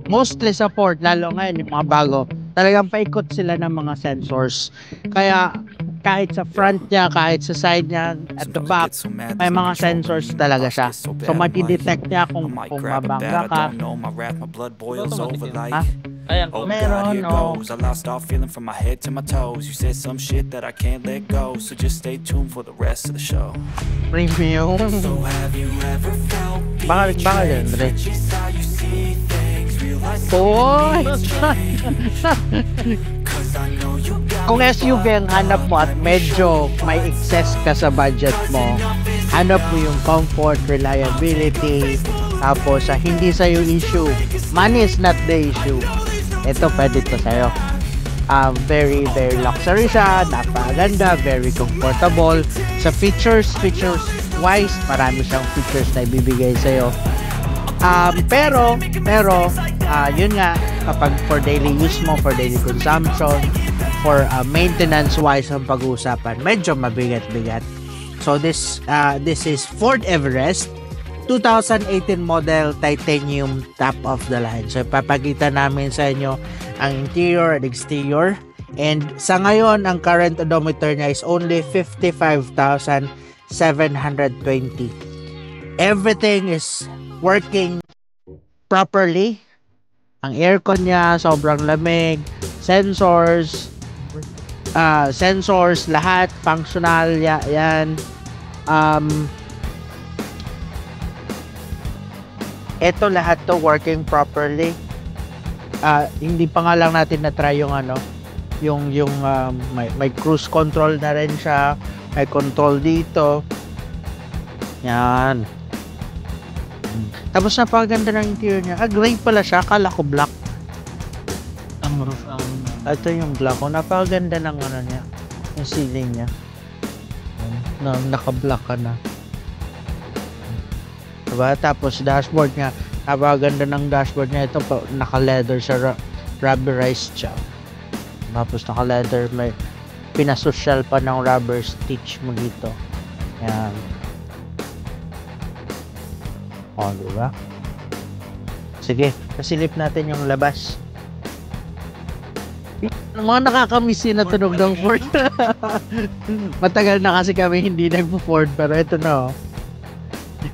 Mostly sa Ford, lalo ngayon yung mga bago, talagang paikot sila ng mga sensors. Kaya kahit sa front niya, kahit sa side niya, at the back, may mga sensors talaga siya. So matidetect niya kung mabangga ka. Ha? Ayan ko. Meron, no? I lost all feeling from my head to my toes. You said some shit that I can't let go, so just stay tuned for the rest of the show. Premium. So have you ever felt Baka yan, Dre. you saw you see things, realize Boy! cause I know you got Kung SUV ang hanap mo at medyo may excess ka sa budget mo, hanap mo yung comfort, reliability, tapos hindi sa'yo issue. Money is not the issue. Ito, pwede to sa'yo. Very, very luxury siya, napaganda, very comfortable. Sa features wise, marami siyang features na ibibigay sa'yo. Pero, yun nga, kapag for daily use mo, for daily consumption, for maintenance wise ang pag-uusapan, medyo mabigat-bigat. So this is Ford Everest 2018 model titanium top of the line. So ipapakita namin sa inyo ang interior and exterior. And sa ngayon, ang current odometer niya is only 55,720. Everything is working properly. Ang aircon niya sobrang lamig, sensors lahat functional yan. Ito lahat to working properly. Hindi pa nga lang natin na try yung may cruise control na rin siya, may control dito. Yan. Tapos napakaganda ng interior niya. Gray pala siya, akala ko black. Ang roof ang... Ito yung black. Napakaganda ng niya, yung ceiling niya. Naka-black ka na. Diba? Tapos dashboard niya, napakaganda ng dashboard niya. Ito pa, naka-leather siya, rubberized siya. Tapos naka-leather, may pinasosyal pa ng rubber stitch mo dito. Yan. O, diba? Sige, pasilip natin yung labas. Mga nakakamiss yun na tunog ng Ford. Matagal na kasi kami hindi nagpo-Ford, pero ito na, oh.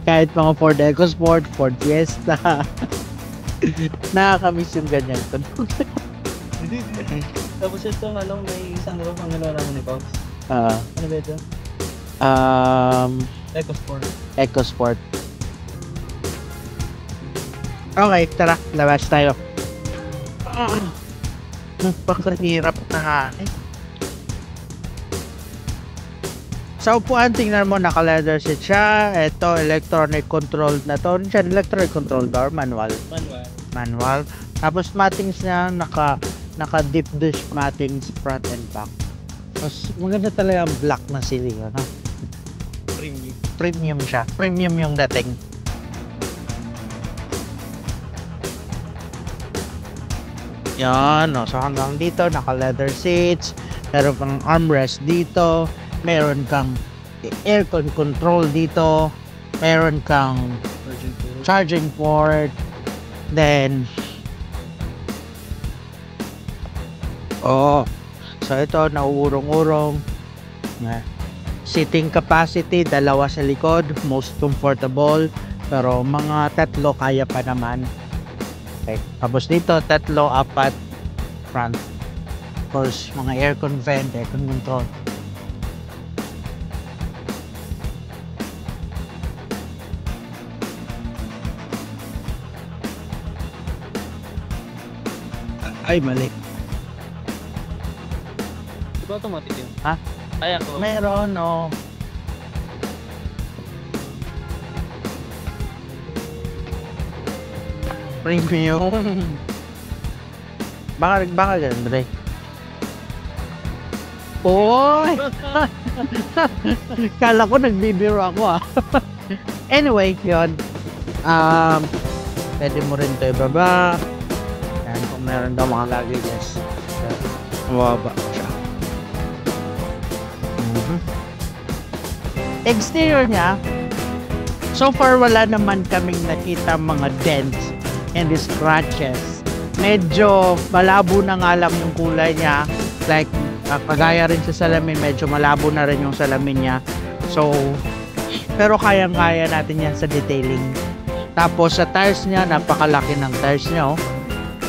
Kahit mga Ford EcoSport, Ford Fiesta. Nakakamiss yung ganyan tunog. Tapos itong may isang roof ang gano'n naman ni Pops. Ano ba ito? EcoSport. EcoSport. Okay, tara, labas tayo. Pagkahirap na hain. Sa upuan, tingnan mo, naka-leather seat siya. Ito, electronic control na to. Siya, electronic control door, manual. Tapos mattings niya, naka-deep dish mattings front and back. Tapos maganda talaga ang black na ceiling, ano? Premium siya. Premium yung dating. Yan, no? So hanggang dito, naka-leather seats. Meron kang armrest dito. Meron kang aircon control dito. Meron kang charging port. Then, so ito, nauurong-urong. Seating capacity, 2 sa likod. Most comfortable. Pero mga 3 kaya pa naman. Okay. Tapos dito, 3, 4 front. Of course, mga aircon vent, aircon control. Ay, mali. Di ba automatic yun? Ha? Ayan ko. Meron, no. Premium. Baka ganun, Dre. Oy! Kala ko nagbibiro ako, ah. Anyway, yun. Pwede mo rin ito ibaba. Yan, kung meron daw mga luggages. Mababa siya. Exterior niya, so far wala naman kaming nakita mga dents and scratches medyo malabo na nga lang yung kulay niya. Like, kagaya rin sa salamin, medyo malabo na rin yung salamin niya. So, pero kayang-kaya natin yan sa detailing. Tapos sa tires niya, napakalaki ng tires niya, oh.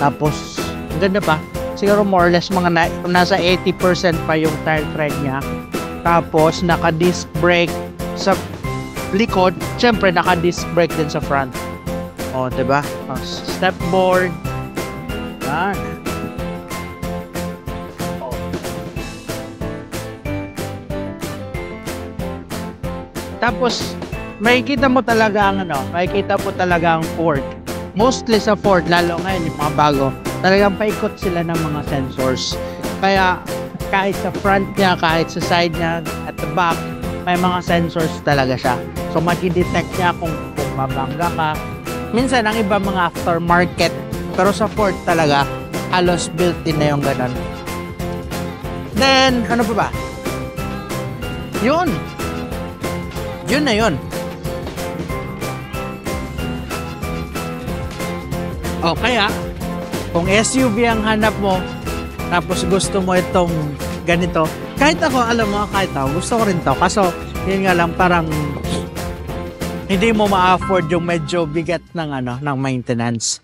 Tapos, ang ganda pa. Siguro more or less mga nasa 80% pa yung tire tread niya. Tapos, naka-disc brake sa likod. Siyempre, naka-disc brake din sa front. O, diba? Step board. Yan. Tapos, makikita mo talaga ang makikita mo talaga ang Ford. Mostly sa Ford, lalo ngayon yung mga bago, talagang paikot sila ng mga sensors. Kaya, kahit sa front niya, kahit sa side niya, at the back, may mga sensors talaga siya. So, makidetect niya kung mabangga ka. Minsan, ang iba mga aftermarket, pero sa Ford talaga, halos built-in na yung ganun. Then, ano pa ba? Yun na yun. O kaya, kung SUV ang hanap mo, tapos gusto mo itong ganito, kahit ako, alam mo, kahit ako, gusto ko rin to. Kaso, yun nga lang, parang hindi mo ma-afford yung medyo bigat ng, ng maintenance.